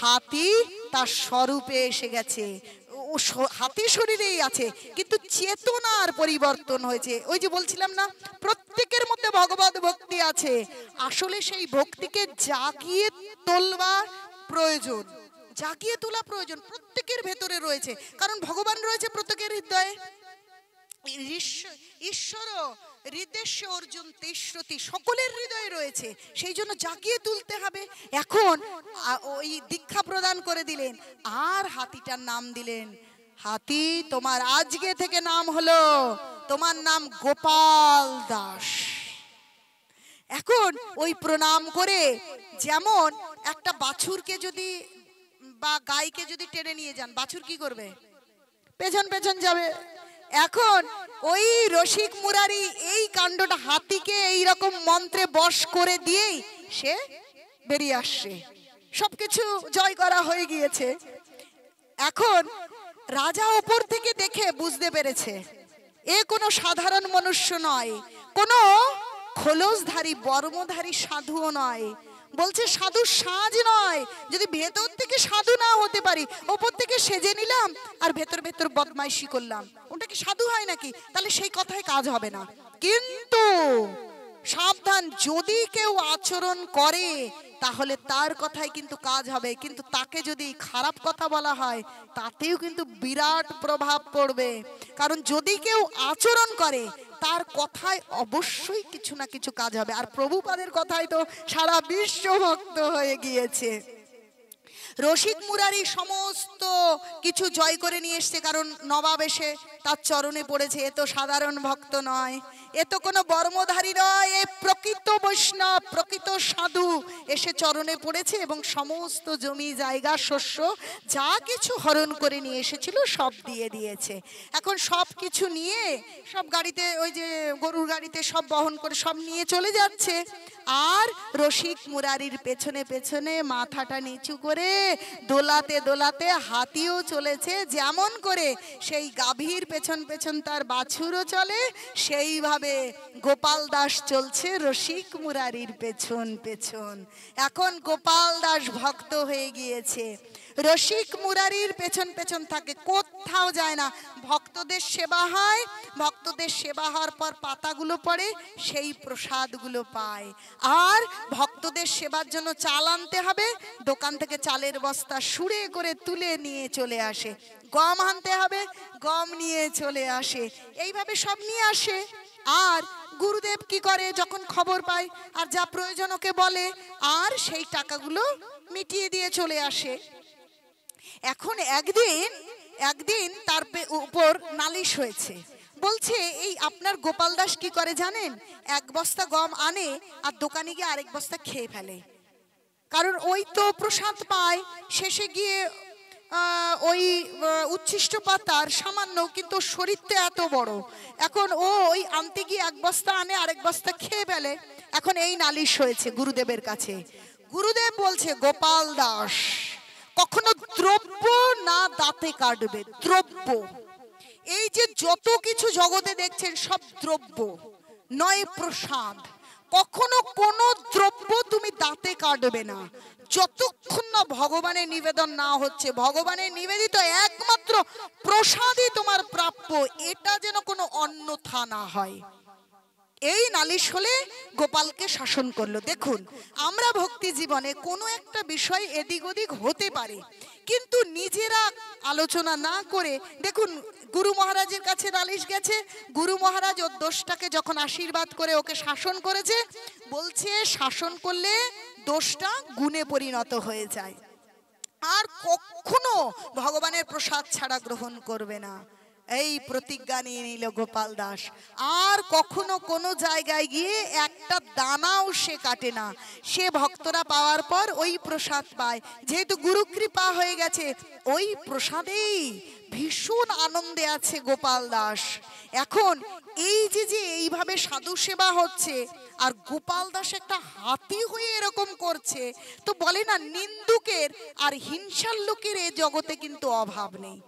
হাতি তার স্বরূপে এসে গেছে। ও হাতি শরীরেই আছে, কিন্তু চেতনার পরিবর্তন হয়েছে। ওই যে বলছিলাম না, প্রত্যেকের মধ্যে ভগবত ভক্তি আছে, আসলে সেই ভক্তিকে জাগিয়ে তোলবার প্রয়োজন, জাগিয়ে তোলা প্রয়োজন, প্রত্যেকের ভেতরে রয়েছে। কারণ ভগবান রয়েছে প্রত্যেকের হৃদয়ে। ঈশ্বর হৃদয়েস্য অর্জুন তেষ্রতি, সকলের হৃদয়ে রয়েছে, সেই জন্য জাগিয়ে তুলতে হবে। এখন ওই দীক্ষা প্রদান করে দিলেন আর হাতিটার নাম দিলেন, হাতি তোমার আজকে থেকে নাম হলো, তোমার নাম গোপাল দাস। এখন ওই প্রণাম করে, যেমন একটা বাছুরকে যদি বা গাইকে যদি টেনে নিয়ে যান, বাছুর কি করবে, পেছন পেছন যাবে। এখন ওই রসিক মুরারি এই কাণ্ডটা হাতিকে এই রকম মন্ত্রে বশ করে দিয়েই সে বেরিয়ে আসছে, সবকিছু জয় করা হয়ে গিয়েছে। এখন রাজা ওপর থেকে দেখে বুঝতে পেরেছে এ কোনো সাধারণ মনুষ্য নয়, কোনো খোলসধারী বর্মধারী সাধুও নয়। বলছে সাধু সাজ নয়, যদি ভেতর থেকে সাধু না হতে পারি, ওপর থেকে সেজে নিলাম আর ভেতর ভেতর বদমাইশি করলাম, ওটা কি সাধু হয় নাকি? তাহলে সেই কথায় কাজ হবে না। কিন্তু সাবধান, যদি কেউ আচরণ করে তাহলে তার কথাই কিন্তু কাজ হবে, কিন্তু তাকে যদি খারাপ কথা বলা হয় তাতেও কিন্তু বিরাট প্রভাব পড়বে। কারণ যদি কেউ আচরণ করে তার কথায় অবশ্যই কিছু না কিছু কাজ হবে। আর প্রভুপাদের কথাই তো সারা বিশ্ব ভক্ত হয়ে গিয়েছে। রসিক মুরারি সমস্ত কিছু জয় করে নিয়ে এসছে, কারণ নবাব এসে তার চরণে পড়েছে। এ তো সাধারণ ভক্ত নয়, এ তো কোনো বর্মধারী নয়, এ প্রকৃত বৈষ্ণব, প্রকৃত সাধু এসে চরণে পড়েছে এবং সমস্ত জমি জায়গা শস্য যা কিছু হরণ করে নিয়ে এসেছিল সব দিয়ে দিয়েছে। এখন সব কিছু নিয়ে সব গাড়িতে, ওই যে গরুর গাড়িতে সব বহন করে সব নিয়ে চলে যাচ্ছে। আর রসিক মুরারির পেছনে পেছনে মাথাটা নিচু করে দোলাতে দোলাতে হাতিও চলেছে, যেমন করে সেই গাভীর পেছন পেছন তার বাছুরও চলে, সেইভাবে গোপাল দাস চলছে রসিক মুরারির পেছন পেছন। এখন গোপাল দাস ভক্ত হয়ে গিয়েছে, রসিক মুরারির পেছন পেছন থাকে, কোথাও যায় না। ভক্তদের সেবা হয়, ভক্তদের সেবা হওয়ার পর পাতাগুলো পড়ে, সেই প্রসাদগুলো পায়। আর ভক্তদের সেবার জন্য চাল আনতে হবে, দোকান থেকে চালের বস্তা সুরে করে তুলে নিয়ে চলে আসে। গম আনতে হবে, গম নিয়ে চলে আসে, এইভাবে সব নিয়ে আসে। আর গুরুদেব কি করে, যখন খবর পায় আর যা প্রয়োজন ওকে বলে, আর সেই টাকাগুলো মিটিয়ে দিয়ে চলে আসে। এখন একদিন তার উপর নালিশ হয়েছে, বলছে এই আপনার গোপাল দাস কি করে জানেন, এক বস্তা গম আনে আর দোকানে গিয়ে আরেক বস্তা খেয়ে ফেলে, কারণ ওই তো প্রসাদ পায়, শেষে গিয়ে ওই উচ্ছিষ্ট পাতার সামান্য, কিন্তু শরীর তো এত বড়, এখন ও ওই আনতে গিয়ে এক বস্তা আনে আরেক বস্তা খেয়ে ফেলে। এখন এই নালিশ হয়েছে গুরুদেবের কাছে। গুরুদেব বলছে গোপাল দাস কখনো দ্রব্য না দাঁতে কাটবে, দ্রব্য, এই যে যত কিছু জগতে দেখছেন সব দ্রব্য নয় প্রসাদ, কখনো কোনো দ্রব্য তুমি দাঁতে কাটবে না যতক্ষণ না ভগবানের নিবেদন না হচ্ছে। ভগবানের নিবেদিত একমাত্র প্রসাদই তোমার প্রাপ্য, এটা যেন কোনো অন্যথা না হয়। এই নালিশ হলে গোপালকে শাসন করলো। দেখুন, আমরা ভক্তি জীবনে কোনো একটা বিষয় এদিক ওদিক হতে পারে, কিন্তু নিজেরা আলোচনা না করে, দেখুন গুরু মহারাজের কাছে নালিশ গেছে, গুরু মহারাজ ওর দোষটাকে যখন আশীর্বাদ করে ওকে শাসন করেছে, বলছে শাসন করলে দোষটা গুণে পরিণত হয়ে যায়, আর কখনো ভগবানের প্রসাদ ছাড়া গ্রহণ করবে না। এই প্রতিজ্ঞা নিয়ে নিল গোপাল দাস, আর কখনো কোনো জায়গায় গিয়ে একটা দানাও সে কাটে না। সে ভক্তরা পাওয়ার পর ওই প্রসাদ পায়, যেহেতু গুরু কৃপা হয়ে গেছে, ওই প্রসাদেই ভীষণ আনন্দে আছে গোপাল দাস। এখন এই যে এইভাবে সাধু সেবা হচ্ছে, আর গোপাল দাস একটা হাতি হয়ে এরকম করছে, তো বলে না নিন্দুকের আর হিংসার লোকের এ জগতে কিন্তু অভাব নেই,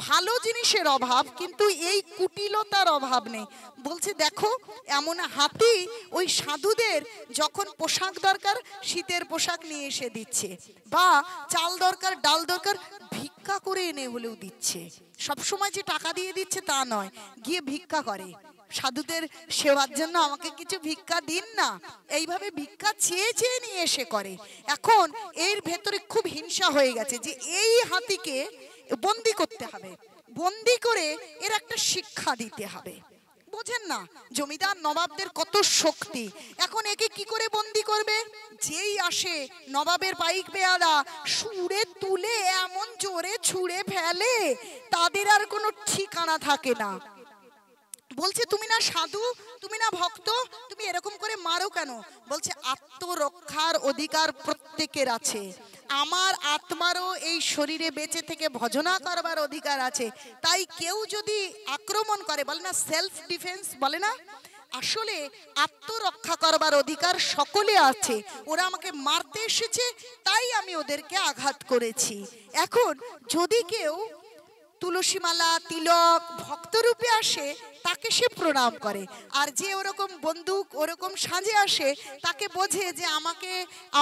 ভালো জিনিসের অভাব, কিন্তু এই কুটিলতার অভাব নেই। বলছে দেখো এমন হাতি ওই সাধুদের যখন পোশাক দরকার শীতের পোশাক নিয়ে এসে দিচ্ছে, বা চাল দরকার ডাল দরকার ভিক্ষা করে এনে হলেও দিচ্ছে। সবসময় যে টাকা দিয়ে দিচ্ছে তা নয়, গিয়ে ভিক্ষা করে, সাধুদের সেবার জন্য আমাকে কিছু ভিক্ষা দিন না, এইভাবে ভিক্ষা চেয়ে চেয়ে নিয়ে এসে করে। এখন এর ভেতরে খুব হিংসা হয়ে গেছে যে এই হাতিকে বন্দি করতে হবে, বন্দি করে এর একটা শিক্ষা দিতে হবে। বোঝেন না জমিদার নবাবদের কত শক্তি। এখন একে কি করে বন্দি করবে, যেই আসে নবাবের পাইক পেয়াদা সুরে তুলে এমন জোরে ছুঁড়ে ফেলে, তাদের আর কোনো ঠিকানা থাকে না। বলছে তুমি না সাধু, তুমি না ভক্ত, তুমি এরকম করে মারো কেন? বলছে আত্মরক্ষার অধিকার প্রত্যেকের আছে, আমার আত্মারও এই শরীরে বেঁচে থেকে ভজনা করবার অধিকার আছে, তাই কেউ যদি আক্রমণ করে, বলে না সেলফ ডিফেন্স বলে না, আসলে আত্মরক্ষা করবার অধিকার সকলে আছে। ওরা আমাকে মারতে এসেছে তাই আমি ওদেরকে আঘাত করেছি। এখন যদি কেউ তুলসী মালা তিলক ভক্তরূপে আসে তাকে সে প্রণাম করে, আর যে ওরকম বন্দুক ওরকম সাজে আসে তাকে বোঝে যে আমাকে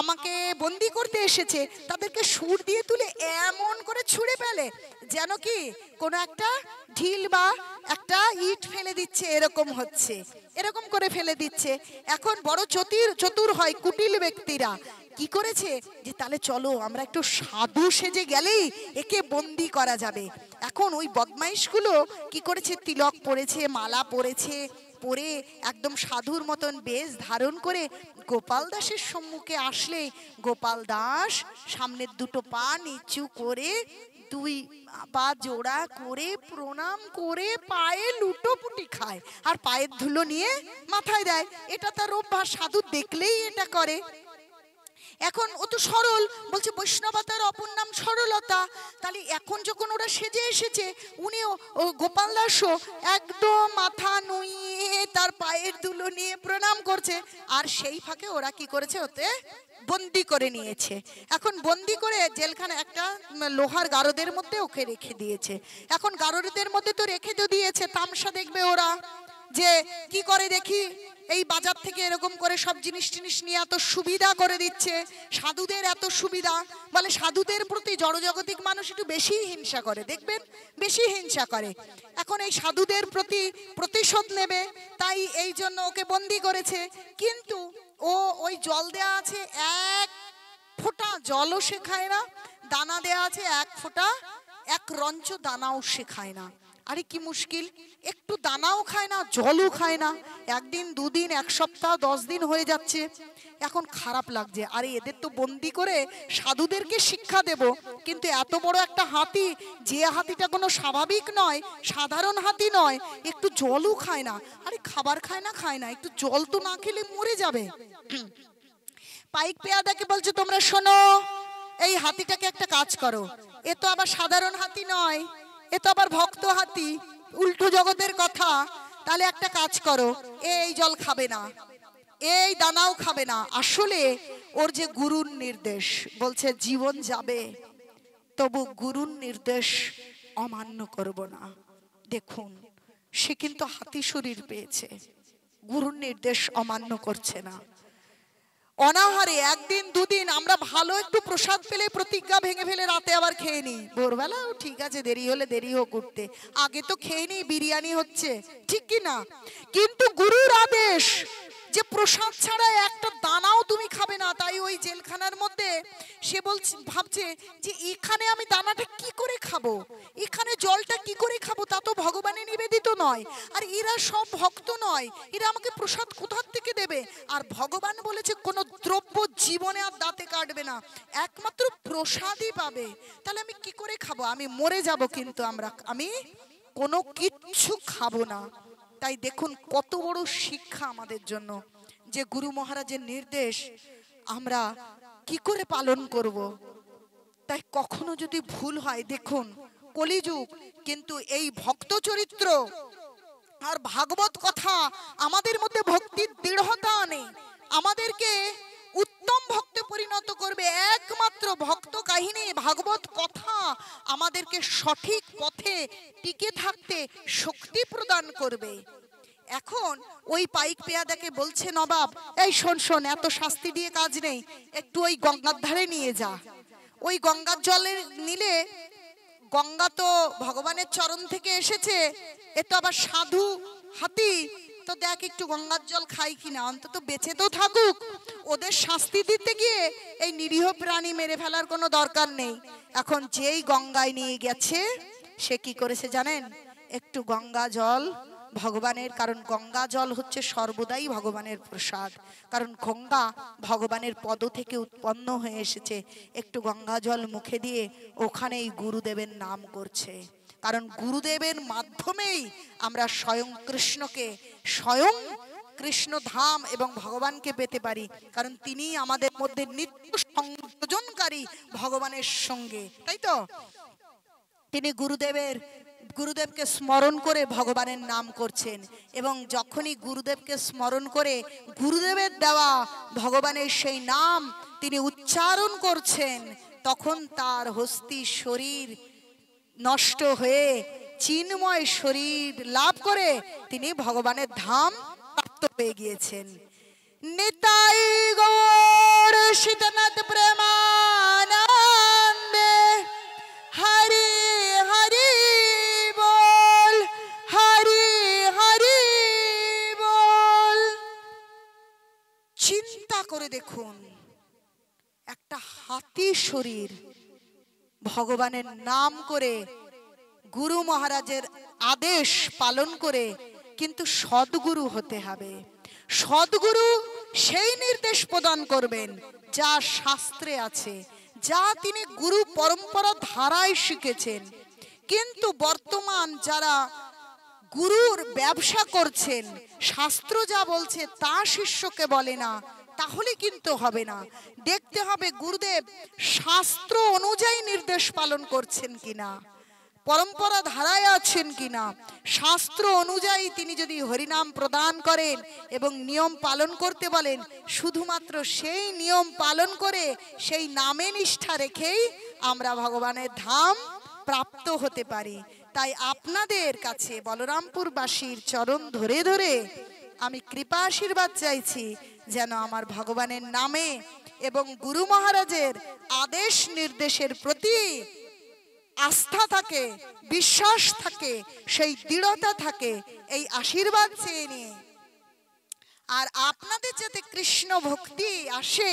আমাকে বন্দি করতে এসেছে, তাদেরকে সুর দিয়ে তুলে এমন করে ছুঁড়ে ফেলে যেন কি কোনো একটা ঢিল বা একটা ইট ফেলে দিচ্ছে, এরকম হচ্ছে, এরকম করে ফেলে দিচ্ছে। এখন বড় চতুর হয় কুটিল ব্যক্তিরা, কি করেছে যে তাহলে চলো আমরা একটু সাধু সেজে গেলেই একে বন্দি করা যাবে। এখন ওই বদমাইশগুলো কি করেছে, তিলক পরেছে, মালা পরেছে, পরে একদম সাধুর মতন বেশ ধারণ করে গোপাল দাসের সম্মুখে আসলে গোপাল দাস সামনের দুটো পা নিচু করে দুই পা জোড়া করে প্রণাম করে পায়ে লুটোপুটি খায়, আর পায়ের ধুলো নিয়ে মাথায় দেয়। এটা তার অভ্যাস, সাধু দেখলেই এটা করে। এখন ও তো সরল, বলছে বৈষ্ণবতার অপর নাম সরলতা। তাহলে এখন যখন ওরা সেজে এসেছে, উনিও ও গোপাল দাসও একদম মাথা নুইয়ে তার পায়ের ধুলো নিয়ে প্রণাম করছে। আর সেই ফাঁকে ওরা কি করেছে, ওতে বন্দি করে নিয়েছে। এখন বন্দি করে জেলখানে একটা লোহার গারদের মধ্যে ওকে রেখে দিয়েছে। এখন গারদের মধ্যে তো রেখে তো দিয়েছে, তামসা দেখবে ওরা যে কি করে দেখি, এই বাজার থেকে এরকম করে সব জিনিস টিনিস নিয়ে এত সুবিধা করে দিচ্ছে, সাধুদের এত সুবিধা, বলে সাধুদের প্রতি জড়জগতিক মানুষ একটু বেশি হিংসা করে, দেখবেন বেশি হিংসা করে। এখন এই সাধুদের প্রতি প্রতিশোধ নেবে, তাই এই জন্য ওকে বন্দি করেছে। কিন্তু ও ওই জল দেয়া আছে, এক ফোঁটা জলও সে খায় না, দানা দেয়া আছে এক ফোঁটা, এক রঞ্চ দানাও সে খায় না। আরে কি মুশকিল, একটু দানাও খায় না, জলও খায় না, একদিন দুদিন এক সপ্তাহ 10 দিন হয়ে যাচ্ছে। এখন খারাপ লাগছে, আরে এদের তো বন্দি করে সাধুদেরকে শিক্ষা দেব, কিন্তু এত বড় একটা হাতি, যে হাতিটা কোনো স্বাভাবিক নয়, সাধারণ হাতি নয়, একটু জলও খায় না। আরে খাবার খায় না, একটু জল তো না খেলে মরে যাবে। পাইক পেয়াদাকে বলছে, তোমরা শোনো, এই হাতিটাকে একটা কাজ করো, এ তো আবার সাধারণ হাতি নয়, এ তো আবার ভক্ত হাতি, উল্টো জগতের কথা। তাহলে একটা কাজ করো, এই জল খাবে না, এই দানাও খাবে না। আসলে ওর যে গুরুর নির্দেশ, বলছে জীবন যাবে তবু গুরুর নির্দেশ অমান্য করব না। দেখুন, সে কিন্তু হাতি শরীর পেয়েছে, গুরুর নির্দেশ অমান্য করছে না। অনাহারে একদিন দুদিন আমরা ভালো একটু প্রসাদ পেলে প্রতিজ্ঞা ভেঙে ফেলে রাতে আবার খেয়ে নিই, ভোরবেলা ঠিক আছে দেরি হলে দেরি হোক উঠতে, আগে তো খেয়ে নিই, বিরিয়ানি হচ্ছে, ঠিক কি না? কিন্তু গুরুর আদেশ যে প্রসাদ ছাড়া একটা দানাও তুমি খাবে না। তাই ওই জেলখানার মধ্যে সে বলছে, ভাবছে যে এখানে আমি দানাটা কি করে খাবো, এখানে জলটা কি করে খাবো, তা তো ভগবানের নিবেদিত নয়, আর এরা সব ভক্ত নয়, এরা আমাকে প্রসাদ কোথা থেকে দেবে? আর ভগবান বলেছে কোনো দ্রব্য জীবনে আর দাঁতে কাটবে না, একমাত্র প্রসাদই পাবে। তাহলে আমি কি করে খাবো? আমি মরে যাব, কিন্তু আমি কোনো কিচ্ছু খাবো না। তাই দেখুন কত বড় শিক্ষা আমাদের জন্য, যে গুরু মহারাজের নির্দেশ আমরা কি করে পালন করব। তাই কখনো যদি ভুল হয়, দেখুন কলিযুগ, কিন্তু এই ভক্ত চরিত্র আর ভাগবত কথা আমাদের মধ্যে ভক্তির দৃঢ়তা আনে, আমাদেরকে উত্তম ভক্তে পরিণত করবে। একমাত্র ভক্ত কাহিনী ভাগবত কথা আমাদেরকে সঠিক পথে টিকে থাকতে শক্তি প্রদান করবে। এখন ওই পাইক পেয়াদাকে বলছে নবাব, এই শোন শোন, এত শাস্তি দিয়ে কাজ নেই, একটু ওই গঙ্গার ধারে নিয়ে যা। ওই গঙ্গার জলের নিলে, গঙ্গা তো ভগবানের চরণ থেকে এসেছে, এ তো আবার সাধু হাতি, তো দেখ একটু গঙ্গার জল খাই কিনা, অন্তত বেঁচে তো থাকুক। ওদের শাস্তি দিতে গিয়ে এই নিরীহ প্রাণী মেরে ফেলার কোনো দরকার নেই। এখন যেই গঙ্গায় নিয়ে গেছে, সে কি করেছে জানেন? একটু গঙ্গা জল ভগবানের, কারণ গঙ্গা জল হচ্ছে সর্বদাই ভগবানের প্রসাদ, কারণ গঙ্গা ভগবানের পদ থেকে উৎপন্ন হয়ে এসেছে। একটু গঙ্গা জল মুখে দিয়ে ওখানেই গুরুদেবের নাম করছে, কারণ গুরুদেবের মাধ্যমেই আমরা স্বয়ং কৃষ্ণকে, স্বয়ং কৃষ্ণ ধাম এবং ভগবানকে পেতে পারি, কারণ তিনি আমাদের মধ্যে নিত্য সংযোজনকারী ভগবানের সঙ্গে, তাই তো? তিনি গুরুদেবকে স্মরণ করে ভগবানের নাম করছেন, এবং যখনই গুরুদেবকে স্মরণ করে গুরুদেবের দেওয়া ভগবানের সেই নাম তিনি উচ্চারণ করছেন, তখন তার হস্তি শরীর নষ্ট হয়ে চিন্ময় শরীর লাভ করে তিনি ভগবানের ধাম প্রাপ্ত হয়ে গিয়েছেন। নিতাই গৌর সীতানাথ প্রেমানন্দে, হরি হরি বল, হরি হরি বল। চিন্তা করে দেখুন, একটা হাতি শরীর ভগবানের নাম করে, গুরু মহারাজের আদেশ পালন করে, কিন্তু সদ্গুরু হতে হবে। সদ্গুরু সেই নির্দেশ প্রদান করবেন যা শাস্ত্রে আছে, যা তিনি গুরু পরম্পরা ধারায় শিখেছেন। কিন্তু বর্তমান যারা গুরুর ব্যবসা করছেন, শাস্ত্র যা বলছে তা শিষ্যকে বলে না, তাহলে কিন্তু হবে না। দেখতে হবে গুরুদেব শাস্ত্র অনুযায়ী নির্দেশ পালন করছেন কিনা, পরম্পরা ধারায় আছেন কিনা। শাস্ত্র অনুযায়ী তিনি যদি হরিনাম প্রদান করেন এবং নিয়ম পালন করতে বলেন, শুধুমাত্র সেই নিয়ম পালন করে সেই নামে নিষ্ঠা রেখেই আমরা ভগবানের ধাম প্রাপ্ত হতে পারি। তাই আপনাদের কাছে বলরামপুরবাসীর চরণ ধরে ধরে আমি কৃপা আশীর্বাদ চাইছি, যেন আমার ভগবানের নামে এবং গুরু মহারাজের আদেশ নির্দেশের প্রতি আস্থা থাকে, বিশ্বাস থাকে, সেই দৃঢ়তা থাকে, এই আশীর্বাদ চেয়ে নিয়ে আর আপনাদের যাতে কৃষ্ণ ভক্তি আসে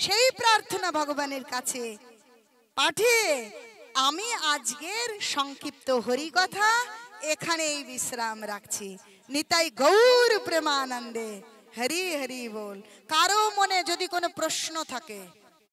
সেই প্রার্থনা ভগবানের কাছে পাঠিয়ে আমি আজকের সংক্ষিপ্ত হরিকথা এখানেই বিশ্রাম রাখছি। নিতাই গৌর প্রেমানন্দে হরি হরি বল। কারো মনে যদি কোনো প্রশ্ন থাকে